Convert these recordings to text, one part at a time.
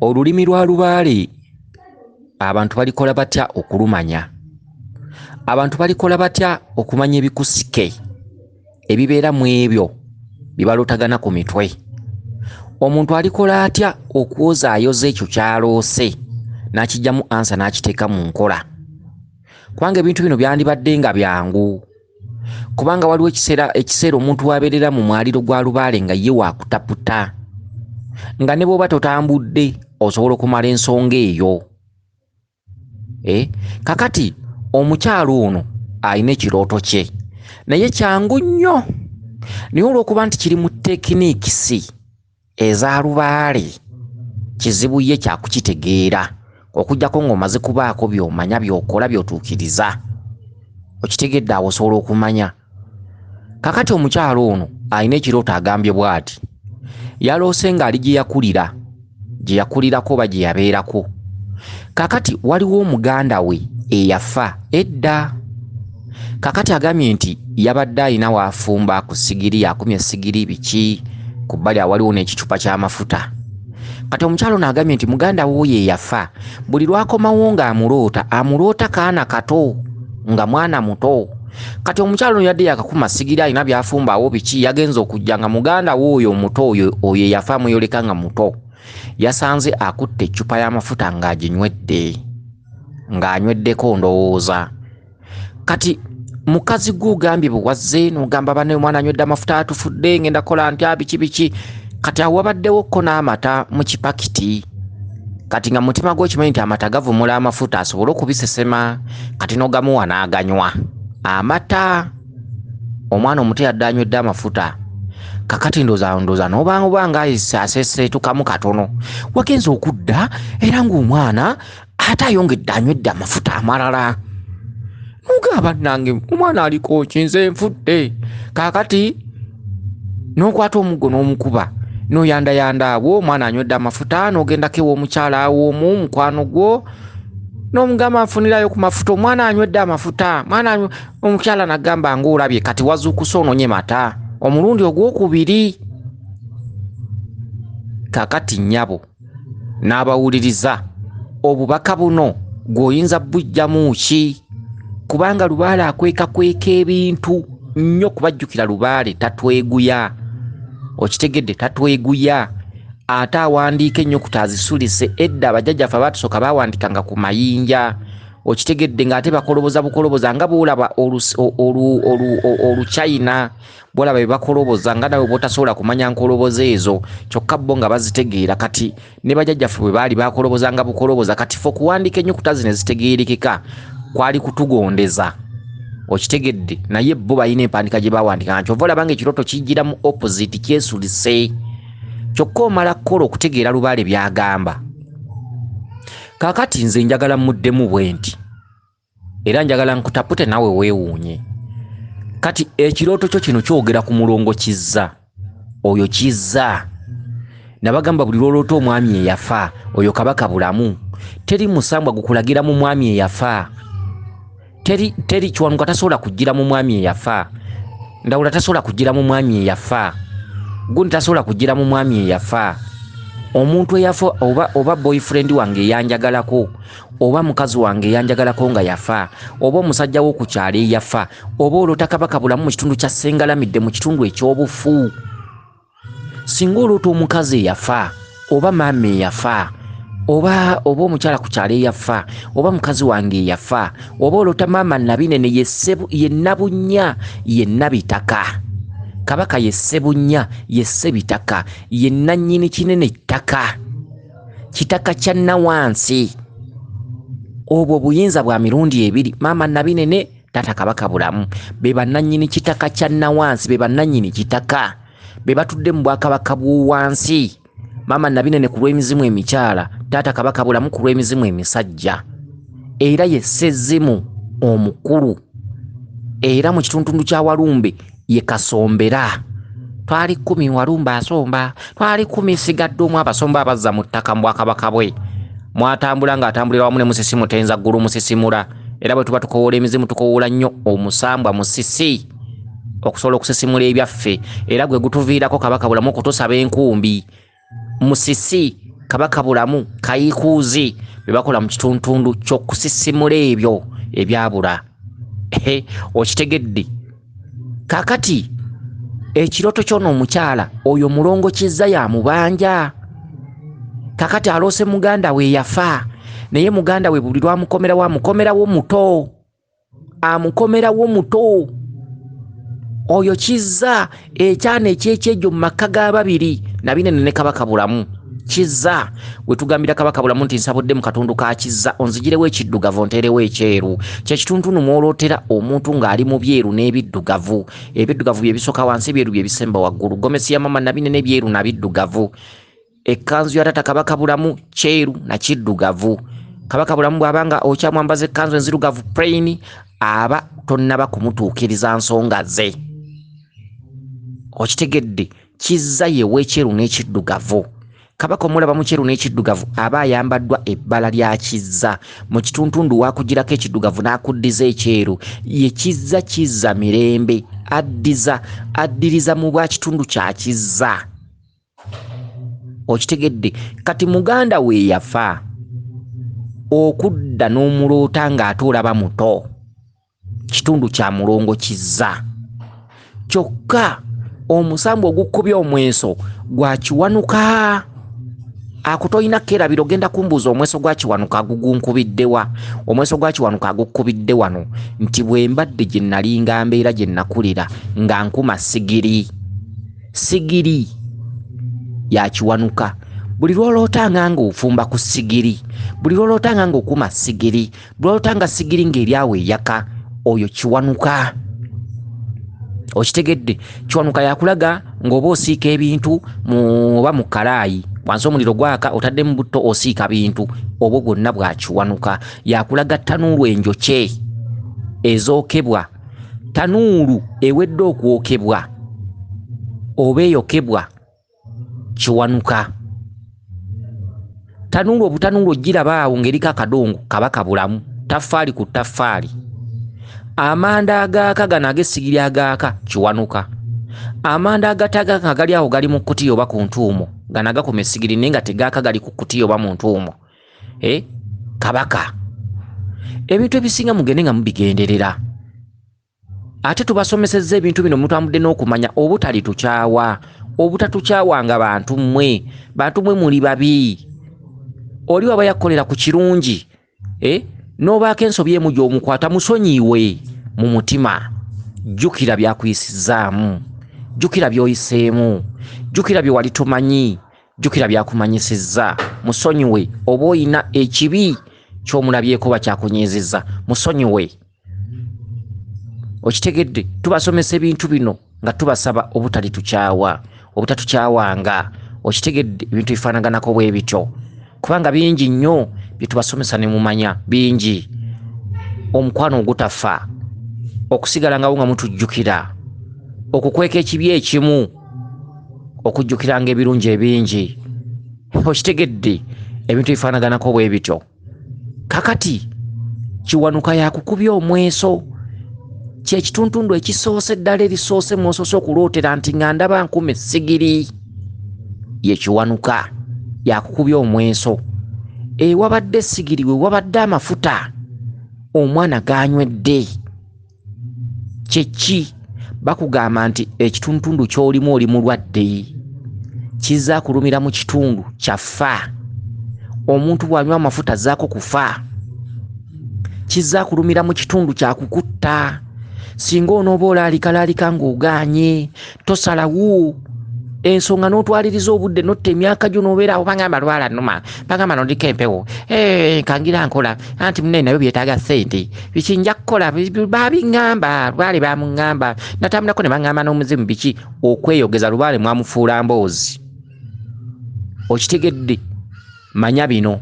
olulimi lwa lubaale abantu balikola batya okulumanya? Abantu balikola batya okumanya ebikusike ebibeera mu ebyo bibalotagana ku mitwe? Omuntu alikola atya okwozayoza ekyo kyaloose n'akijjamu ansa n'akiteeka mu nkola? Kubanga ebintu bino byandibadde nga byangu, kubanga waliwo ekiseera omuntu wabeerera mu mwaliro gwa lubaale nga ye wakutaputa, nga ne bw'oba totambudde osobola okumala ensonga eyo. Kakati omukyalo ono alina ekirooto kye naye kyangu nnyo, naye olw'okuba nti kiri mu tekinikisi eza lubaale kizibu ye kyakukitegeera okugjako ng'omaze kubaako by'omanya by'okola by'otuukiriza. Okitegedde awo osobola okumanya. Kakati omukyalo ono alina ekirooto agambye bw'ati, yaloose ng'ali gye yakulirako oba gye yabeerako. Kakati waliwo omuganda we eyafa edda. Kakati agambye nti yabadde alina waafumba ku sigiri, yakumya sigiri biki, ku bbali waliwo n'ekicupa ky'amafuta. Kati omukyalo n'agambye nti muganda we oyo eyafa buli lwakomawo ng'amuloota kaana kato nga mwana muto. Kati omukyalo ono yadde yakakuma sigiri alina byafumbawo biki, yagenza okujja nga muganda we oyo omuto oyo eyafa amuyoleka nga muto yasanze akutte eccupa y'amafuta ng'aginywedde, ng'anyweddeko ndowooza. Kati mukazi gwe ogambye bwe wazze n'ogamba banne omwana anywedde amafuta atufudde ngenda kola ntya biki. Kati awo wabaddewokko n'amata mu kipakiti. Kati nga mutima gwe okimanyi nti amata gavumula amafuta asobole okubisesema. Kati n'ogamuwa n'aganywa amata. Omwana omuto yadde anywedde amafuta. Kakati ndooza n'obanga aseeseetukamu katono wagenza okudda era ng'omwana ate ayongedde anywedde amafuta amalala. Mugamba nange omwana aliko kinze nfudde. Kakati n'okwata omuggo n'omukuba n'oyandayanda awo, omwana anywedde amafuta, n'ogendako ew'omukyala aw'omu mukwano gwo n'omugamba nfunirayo ku mafuta, omwana anywedde amafuta. Omukyala n'agamba ng'olabye kati wazuukusa ononye mata omulundi ogwokubiri. Kakati nnyabo n'abawuliriza obubaka buno gw'oyinza buggyamu ki? Kubanga lubaale akwekakweka ebintu nnyo, kubajjukira lubaale tatweguya. Okitegedde, tatweguya. Ate awandiika ennyukuta azisulise. Edda abajjajjaffe abaatusooka baawandikanga ku mayinja. Okitegedde ng'ate bakoloboza nga bw'olaba oluchina bw'olaba bye bakoloboza nga nawe bw'otasobola kumanya nkoloboza ezo, kyokka bo nga bazitegeera. Kati ne bajjajjaffe bwe baali bakolobozanga bukoloboza, kati ffe okuwandiika ennyukuta zino ezitegeerekeka kwali kutugondeza. Okitegedde, naye bo balina empandika gye baawandika. Nkyova olaba nga ekirooto kijjira mu opposite, kyesulise. Kyokka omala kukola okutegeera lubaale byagamba. Kakati nze njagala muddemu bwe nti, era njagala nkutapute nawe weewuunye. Kati ekirooto kyo kino kyogera ku mulongo Kizza. Oyo Kizza nabagamba buli lwoloota omwami eyafa, oyo kabaka bulamu. Teri musambwa gukulagira mu mwami eyafa. Teri kiwanuka tasobola kujjira mu mwami eyafa. Ndawula tasobola kujjira mu mwami eyafa. Gundi tasobola kujjira mu mwami eyafa. Omuntu eyafa oba boyfriend wange eyanjagalako, oba mukazi wange eyanjagalako nga yafa, oba omusajja wo ku kyalo eyafa, oba oloota kabaka bulamu mu kitundu kya Ssengalamidde mu kitundu eky'obufu. Singa oloota omukazi eyafa, oba maama eyafa, oba omukyala ku kyalo eyafa, oba mukazi wange eyafa, oba oloota maama Nabinene ye Nabunnya ye Nabitaka, kabaka ye Ssebunnya ye Ssebitaka, ye nannyini kinene ttaka, kitaka kya Nawansi. Obwo buyinza bwa mirundi ebiri. Maama Nabinene, taata kabaka bulamu, be bannannyini kitaka kya Nawansi, be bannannyini kitaka, be batudde mu bwakabaka bw'owansi. Maama Nabinene ku lw'emizimu emikyala, taata kabaka bulamu ku lw'emizimu emisajja. Era ye Ssezimu omukulu. Era mu kitundu kya Walumbe ye Kasombera. Twali 10 Walumbe asomba, twali 10 sigadde omu abasomba abazza mu ttaka mu bwakabaka bwe. Mwatambula ng'atambulira wamu ne Musisi Mutenza ggulu musisimula. Era bwe tuba tukowoola emizimu tukowoola nnyo omusambwa Musisi okusobola okusisimula ebyaffe. Era gwe gutuviirako kabaka bulamu okutusaba enkumbi. Musisi kabaka bulamu kayikuuzi bye bakola mu kituntundu ky'okusisimula ebyo ebyabula. Okitegedde kakati ekiroto ky'ono omukyala oyo mulongo Kizza ya mubanja. Kakati aloose muganda we yafa, naye muganda we buli lwamukomerawo amukomerawo muto, amukomerawo muto. Oyo Kizza ekyana ekyekyejo mu maka g'ababiri nabinene ne kabaka bulamu. Kizza we tugambira kabaka bulamu nti nsabudde mu katundu ka Kizza onzigirewo ekiddugavu nterewo ekyeru. Kye kitundu mwolotera omuntu ng'ali mu byeru n'ebiddugavu. Ebiddugavu bye bisooka wansi, ebyeru bye bisemba waggulu. Gomesi ya mama nabinene byeru na biddugavu. Ekkanzu ya tata kabaka bulamu kyeru na kiddugavu. Kabaka bulamu bw'abanga okyamwambaza ekkanzu enzirugavu plain aba tonnaba kumutuukiriza nsonga ze. Okitegedde Kizza ye w'ekyeru n'ekiddugavu. Kabaka omulaba mu kyeru n'ekiddugavu aba ayambaddwa ebbala lya Kizza. Mu kituntundu wakugirako ekiddugavu n'akuddiza ekyeru ye Kizza mirembe, addiriza mu bwa kitundu kya Kizza. Okitegedde kati muganda we yafa, okudda n'omuloota ng'ate olaba muto, kitundu kya mulongo Kizza. Kyokka omusambu ogukubye omweso gwa Kiwanuka. Akutoyina kerabiro genda kumbuuza omweso gwa Kiwanuka agugunkubiddewa. Omweso gwa Kiwanuka agukubidde wano nti bwe mbadde gye nalinga mbeera gye nakulira nga nkuma sigiri ya Kiwanuka. Buli lwolootanga ng'ofumba ku sigiri, buli lwolootanga ng'okuma sigiri, buli lwolootanga sigiri ng'eryawo eyaka, oyo Kiwanuka. Okitegedde Kiwanuka yakulaga ng'oba osiika ebintu oba mu kalaayi wansi omuliro gwaka otadde mu butto osiika bintu, obwo bwonna bwa Kiwanuka. Yakulaga tanuulu enjokye ezookebwa, tanuulu ewedde okwokebwa oba eyokebwa, Kiwanuka. Tanuulu obutanuulu ogiraba awo ng'eriko akadongo, kabaka bulamu, taffaali ku taffaali. Amanda agaaka gano ag'essigiri agaaka, Kiwanuka. Amanda agataagaaka agali awo gali mu kkutiya oba ku ntuumo, gano agakoma essigiri naye nga tegaaka gali ku kkutiya oba mu ntuumo, kabaka. Ebintu ebisinga mugende nga mubigenderera. Ate tubasomesezza ebintu bino mutambudde n'okumanya obutalitukyawa, obutatukyawanga bantu mmwe muli babi. Oli waba yakkolera ku kirungi, n'obaako ensobi emu gy'omukwata musonyiwe mu mutima. Jjukira byakuyisizzaamu, jjukira by'oyiseemu, jjukira bye wali tomanyi, jjukira byakumanyisizza. Musonyiwe oba oyina ekibi ky'omulabyeko ba kyakunyiizizza, musonyiwe. Okitegedde tubasomesa ebintu bino nga tubasaba obutatukyawanga. Okitegedde ebintu bifaanaganako bwe bityo, kubanga bingi nnyo bye tubasomesa ne mumanya bingi. Omukwano ogutafa, okusigala nga nga mutujjukira, okukweka ekibi ekimu, okujjukiranga ebirungi ebingi. Okitegedde ebintu bifaanaganako bwe bityo. Kakati Kiwanuka yakukubya omweso, kye kituntundu ekisoose ddala erisoose mw'osoose okulootera nti nga ndaba nkume sigiri, ye Kiwanuka yakukubya omweso. Ewabadde essigiri we wabadde amafuta omwana ganywedde. Kyeki bakugamba nti ekituntundu ky'olimu oli mulwadde, kizza kulumira mu kitundu kyaffa. Omuntu bw'anywa amafuta azzaako kufa, kizza kulumira mu kitundu kyakukutta. Singa onooba olaalika ng'ogaanye, tosalawo ensonga n'otwaliriza obudde notta emyaka gyo n'obeera awo bagamba lwala nnuma, bagamba nondika empewo, kangira nkola, anti munne nabyo byetaaga ssente, biki nja kukola, babiŋŋamba, Lubaale bamuŋŋamba, natambulako ne baŋŋamba n'omuzimu biki, okweyogeza Lubaale mwamufuula mboozi. Okitegedde manya bino,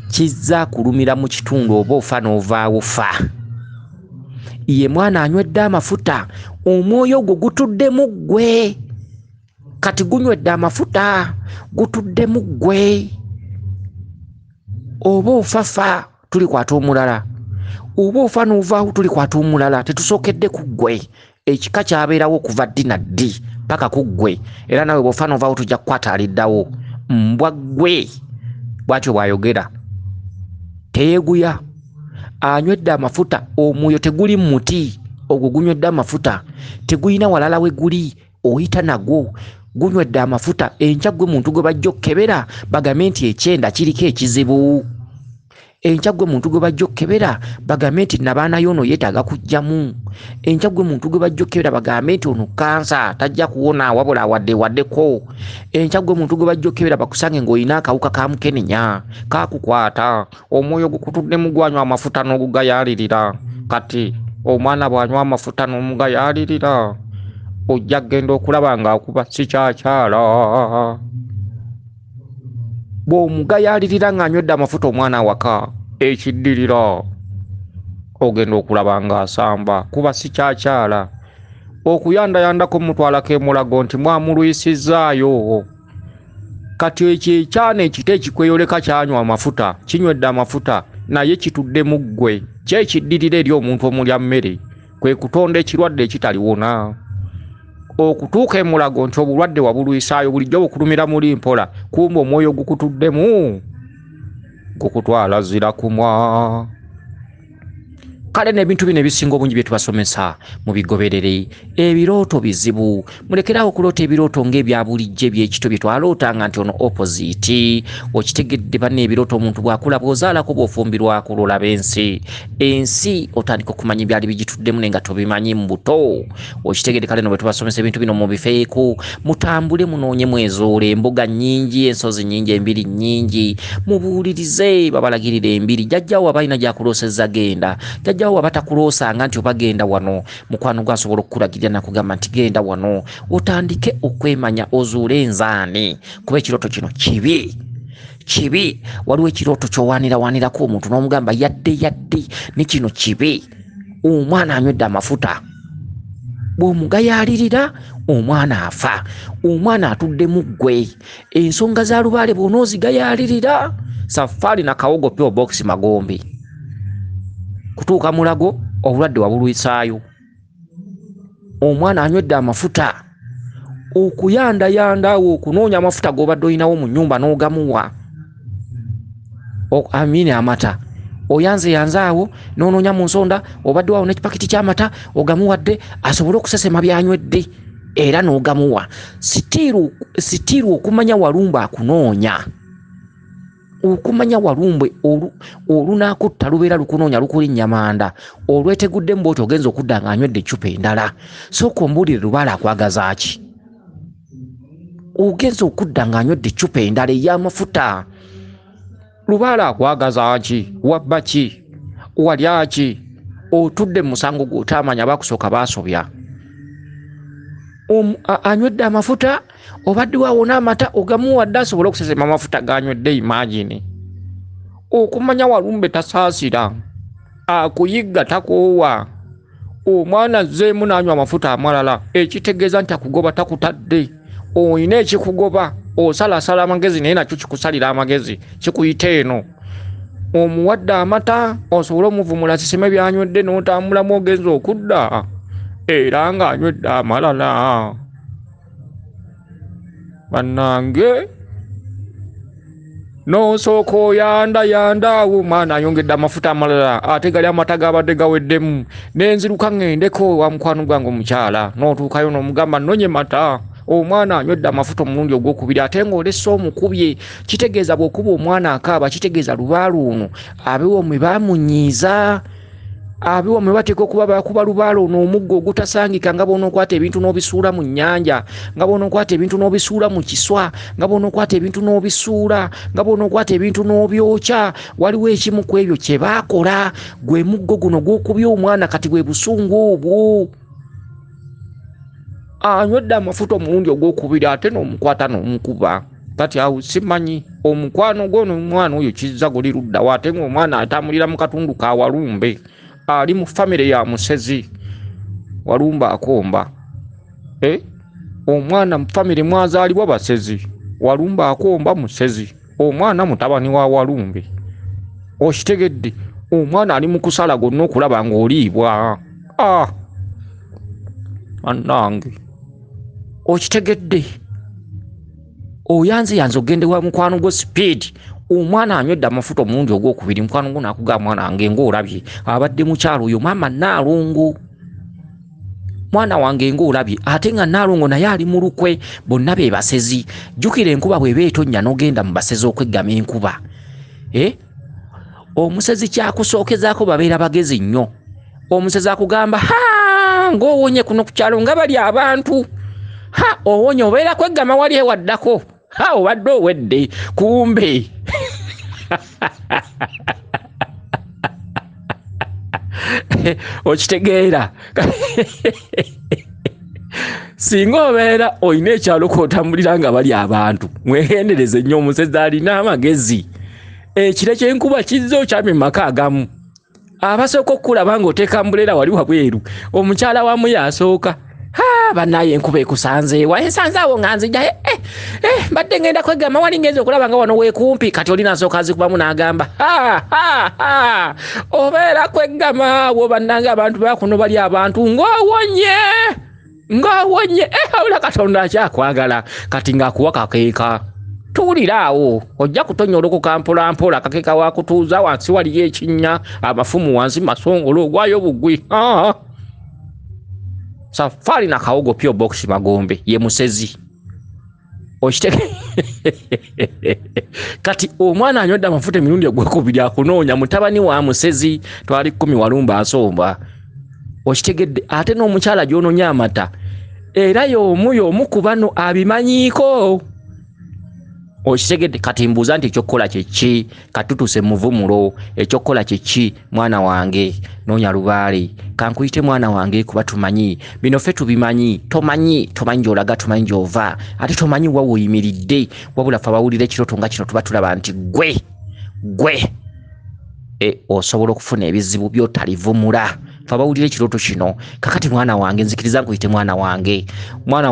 kizza kulumira mu kitundu oba ofa n'ovaawo fa. Ye mwana anywedde amafuta, omwoyo gwo gutuddemu ggwe. Kati gunywedde amafuta, gutuddemu ggwe. Oba ofafa tulikwata omulala, oba ofa n'ovaawo tulikwata omulala, tetusookedde ku ggwe. Ekika kyabeerawo okuva ddi na ddi paka ku ggwe, era nawe bw'ofa n'ovaawo tujja kukwata aliddawo. mbwa ggwe bw'atyo bw'ayogera teyeeguya anywedde amafuta omwoyo teguli mu muti ogwo gunywedde amafuta tegulina walala we guli oyita nagwo gunywedde amafuta enkya gwe muntu gwe bajja okkebera bagambe nti ekyenda kiriko ekizibu enkya gwe muntu gwe bajja okkebera bagambe nti nabaana y'ono yeetaaga kujjamu enkya gwe muntu gwe bajja okkebera bagambe nti ono kansa tajja kuwona wabula awaddewaddeko enkya gwe muntu gwe bajja okkebera bakusange ng'olina akawuka ka mukenenya kaakukwata omwoyo gukutuddemu gwanywa amafuta n'ogugayaalirira kati omwana bw'anywa amafuta n'omugayaalirira ojja kgenda okulaba ng'akuba sikyakyala bw'omugayaalirira ng'anywedde amafuta omwana awaka ekiddirira ogenda okulaba ng'asamba kuba sikyakyala okuyandayandako mutwalako emulago nti mwamulwisizaayo kati ekyo ekyana ekito ekikweyoleka kyanywa amafuta kinywedde amafuta naye kitudde mu ggwe kyekiddirira eri omuntu omulya mmere kwe kutonda ekirwadde ekitaliwona okutuuka emulago nti obulwadde wabulwisaayo bulijjo bukulumira muli mpola kumba omwoyo gukutuddemu gukutwala zira kumwa kale n'ebintu bino ebisinga obungi bye tubasomesa mu bigoberere ebirooto bizibu mulekerawo okuloota ebirooto ng'ebya bulijjo ebyekito bye twalootanga nti ono opposite okitegedde banne ebirooto omuntu bw'akula bw'ozaalako bw'ofumbirwako lolaba ensi otandika okumanya ebyali bigituddemu naye nga tobimanyi mu buto okitegedde kale no bwe tubasomesa ebintu bino mubifeeko mutambule munoonyemu ezoole embuga nnyingi ensozi nnyingi embiri nnyingi mubuulirize babalagirira embiri jjajjawo abalina gyakuloosezza genda jjajjawo wabatakuloosanga nti obagenda wano mukwano gwasobola okukulagirira nakugamba nti genda wano otandike okwemanya ozuule enzaani kuba ekirooto kino kibi waliwo ekirooto kyowaanirawaanirako omuntu n'omugamba yadde ne kino kibi omwana anywedde amafuta bw'omugayaalirira omwana afa omwana atudde mu ggwe ensonga za lubaale bw'onoozigayaalirira safaari na kawogo pyo bokisi magombe kutuuka mulago obulwadde wabulwisaayo omwana anywedde amafuta okuyandayandaawo okunoonya amafuta g'obadde olinawo mu nnyumba n'ogamuwa amini amata oyanze awo n'onoonya mu nsonda obadde waawo n'ekipakiti ky'amata ogamuwadde asobole okusesema byanywedde era n'ogamuwa sitiiru okumanya walumbe akunoonya okumanya walumbe olunaakutta lubeera lukunoonya lukuli nnyamanda olweteguddemu bwoti ogenza okudda ng'anywedde eccupa endala sooka ombuulire lubaale akwagaza ki ogenza okudda ng'anywedde eccupa endala ey'amafuta lubaale akwagaza ki wabba ki walya ki otudde mu musango gw'otaamanya bakusooka baasobya anywedde amafuta obadde waawo n'amata ogamuwadde asobole okusesema amafuta ganywedde imagine okumanya walumbe tasaasira akuyigga takoowa omwana azzeemu n'anywa amafuta amalala ekitegeeza nti akugoba takutadde oyina ekikugoba osalasala amagezi naye nakyo kikusalira amagezi kikuyita eno omuwadde amata osobole omuvumula siseme byanywedde n'otambulamu ogenza okudda era ng'anywedde amalala bannange n'osooka oyandayandaawo omwana ayongedde amafuta amalala ate gali amata gabadde gaweddemu n'enziruka ŋŋendeko wa mukwano gwange omukyala n'otuukayo n'omugamba nnonye mata omwana anywedde amafuta omulundi ogwokubiri ate ng'olessa omukubye kitegeeza bw'okuba omwana akaaba kitegeeza lubaale ono abewo mwe baamunyiiza abewo mwe bateeka okuba bakuba lubaale ono omuggo ogutasangika nga bw'onookwata ebintu n'obisuula mu nnyanja nga bw'onookwata ebintu n'obisuula mu kiswa nga bw'onookwata ebintu n'obisuula nga bw'onookwata ebintu n'obyokya waliwo ekimu ku ebyo kye baakola gwe muggo guno gw'okubya omwana kati bwe busungu obwo anywedde amafuta omulundi ogwokubiri ate n'omukwata n'omukuba kati awo simanyi omukwano gwo n'omwana oyo kizza guli luddawo ate ng'omwana atambulira mu katundu ka walumbe ali mu famire ya musezi walumbe akomba omwana mu famire mwazaalibwa basezi walumbe akomba musezi omwana mutabani wa walumbe okitegedde omwana ali mu kusala gonna okulaba ng'oliibwa annange okitegedde oyanze yanze ogende wa mukwano gwo speed omwana anywedde amafuta omulundi ogwokubiri mukwano gwo nakugamba mwana wange ng'olabye abadde mukyalo oyo maama Nnaalongo mwana wange ng'olabye ate nga Nnaalongo naye ali mu lukwe bonna be basezi jjukira enkuba bw'eba etonnya n'ogenda mu basezi okweggama enkuba omusezi kyakusookezaako babeera bagezi nnyo omusezi akugamba ng'owonye kuno ku kyalo nga bali abantu owonye obeera kweggama wali ewaddako obadde owedde kumbe okitegeera singa obeera olina ekyalo kwotambulira nga bali abantu mwegendereze nnyo omusezi alina amagezi ekire ky'enkuba kizza okyamye mu maka agamu abasooka okukulaba nga oteeka mbulera wali wabweru omukyala wamu yasooka bannaye enkuba ekusanzeewa ensanze awo nga nzija mbadde ngenda kwegamba wali ngenza okulaba nga wano weekumpi kati oli nasooka azikubamu n'agamba obeera kwegama awo bannanga abantu bakuno bali abantu ng'owonye awula Katonda akyakwagala kati ng'akuwa kakeeka tuwulira awo ojja kutonya olukuka mpolampola kakeeka wakutuuza wansi waliyo ekinnya amafumu wansi masongolo ogwayo bugwi Safari na kawogo pio box Magombe ye musezi kati omwana anywedde amafuta emirundi ogwokubiri akunoonya mutabani wa musezi twali 10 walumba asomba okitegedde ate n'omukyala gy'onoonya amata era y'omu ku bano abimanyiiko okitegedde kati mbuuza nti ekyokukola kyeki katutuse muvumulo ekyokukola kyeki mwana wange noonya lubaale kankuyite mwana wange kuba tumanyi bino ffe tubimanyi tomanyi gy'olaga tumanyi gy'ova ate tomanyi wa woyimiridde wabula ffe abawulira ekirooto nga kino tuba tulaba nti gwe osobola okufuna ebizibu by'otalivumula ffe abawulira ekirooto kino kakati mwana wange nzikiriza nkuyite mwana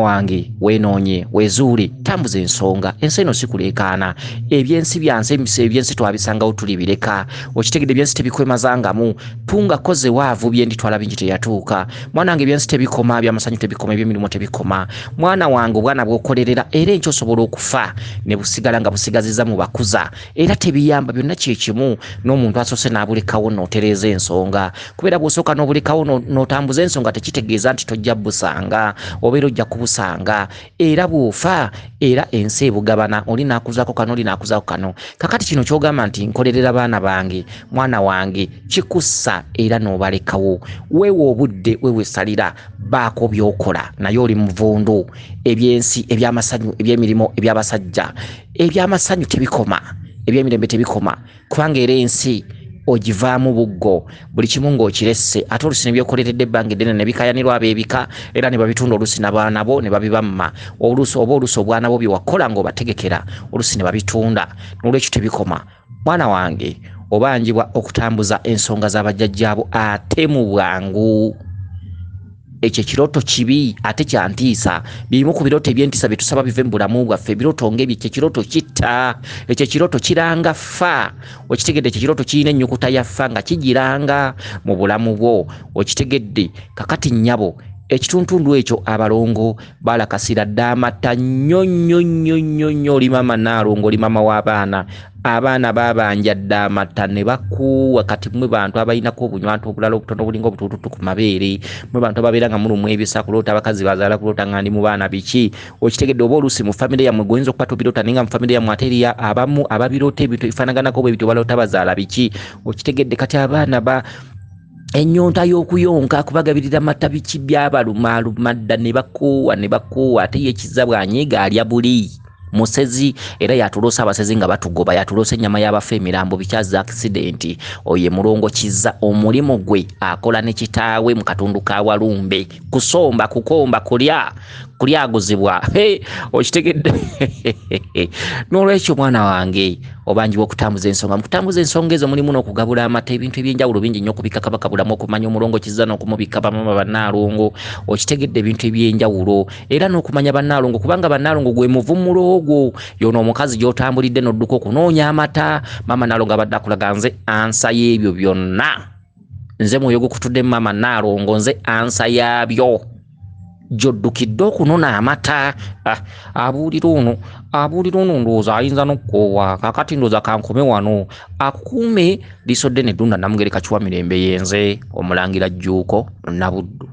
wange wenoonye wezuule tambuza ensonga ensi eno sikuleekaana ebyensi byansi ebyensi twabisangawo tuli bireka okitegedde ebyensi tebikwemazangamu tunga koze waavu byendi twala bingi teyatuuka mwana wange ebyensi tebikoma byamasanyu tebikoma ebyemirimu tebikoma mwana wange obwana bw'okolerera era enkyo osobola okufa ne busigala nga busigaziza mu bakuza era tebiyamba byonna kyekimu n'omuntu asoose n'abulekawo n'otereeza ensonga kubeera bw'osooka n'obulekawo n'otambuza ensonga tekitegeeza nti tojja busanga obeera ojja kubusanga era bw'ofa era ensi ebugabana oli naakuzaako kano oli naakuzaako kano kakati kino ky'ogamba nti nkolerera baana bange mwana wange kikussa era n'obalekawo weewa obudde wewesalira baako by'okola naye oli muvundu ebyensi ebyamasanyu ebyemirimu ebyabasajja ebyamasanyu tebikoma ebyemirembe tebikoma kubanga era ensi ogivaamu buggo buli kimu ng'okiresse ate olusi ne byokoleredde ebbanga eddene ne bikayanirwa ab'ebika era ne babitunda olusi n'abaana bo ne babibamma olusi obwana bo bye wakola ng'obategekera olusi ne babitunda n'olwekyo tebikoma mwana wange obanjibwa okutambuza ensonga z'abajjajjaabo ate mu bwangu ekyo ekirooto kibi ate kyantiisa birimu ku birooto ebyentiisa bye tusaba bive mu bulamu bwaffe ebirooto ng'ebyo ekyo ekirooto kitta ekyo ekirooto kiranga ffa okitegedde ekyo ekirooto kirina ennyukuta ya ffa nga kigiranga mu bulamu bwo okitegedde kakati nnyabo ekituntundu ekyo abalongo balakasira dda amata nnyo oli maama Nnaalongo oli maama w'abaana abaana babanja dda amata ne bakuwa kati mwe bantu abalinako obunywanto obulala obutono obulinga obutututu ku mabeere mwe bantu ababeera nga mulumu ebisa kuloota abakazi bazaala kuloota nga ndi mu baana biki okitegedde oba oluusi mu famire yammwe goyinza okuba tobiroota naye nga mu famire yammwe ate eriya abamu ababiroota ebintu ebifaanaganako bwe bityo baloota bazaala biki okitegedde kati abaana ennyonta y'okuyonka kubagabirira mata biki byabalumaaluma dda ne bakuwa ate ye ekizza bwanyiga alya buli musezi era yatuloosa abasezi nga batugoba yatuloosa ennyama y'abafa emirambo bikyaza accident oye mulongo kizza omulimu gwe akola ne kitaawe mu katundu ka Walumbe kusomba kukomba kulyaguzibwa okitegedde n'olwekyo mwana wange obanjibwa okutambuza ensonga mukutambuza ensonga ezo mulimu n'okugabula amata ebintu ebyenjawulo bingi nnyo okubikakabakabulamu okumanya omulongo kizza n'okumubika bamama Bannaalongo okitegedde ebintu ebyenjawulo era n'okumanya Bannaalongo kubanga Bannaalongo gwe muvumulo ogwo yono omukazi gy'otambulidde n'odduka okunoonya amata maama Nnaalongo abadde akulaga nze ansa y'ebyo byonna nze mwoyo gukutudde maama Nnaalongo nze ansa yaabyo gy'oddukidde okunona amata. Abuulira ono ndowooza ayinza n'okkoowa. Kaakati ndowooza kankome wano akukuume liiso ddene Ddunda Namugereka Kiwa Mirembe yenze Omulangira Jjuuko Munnabuddu.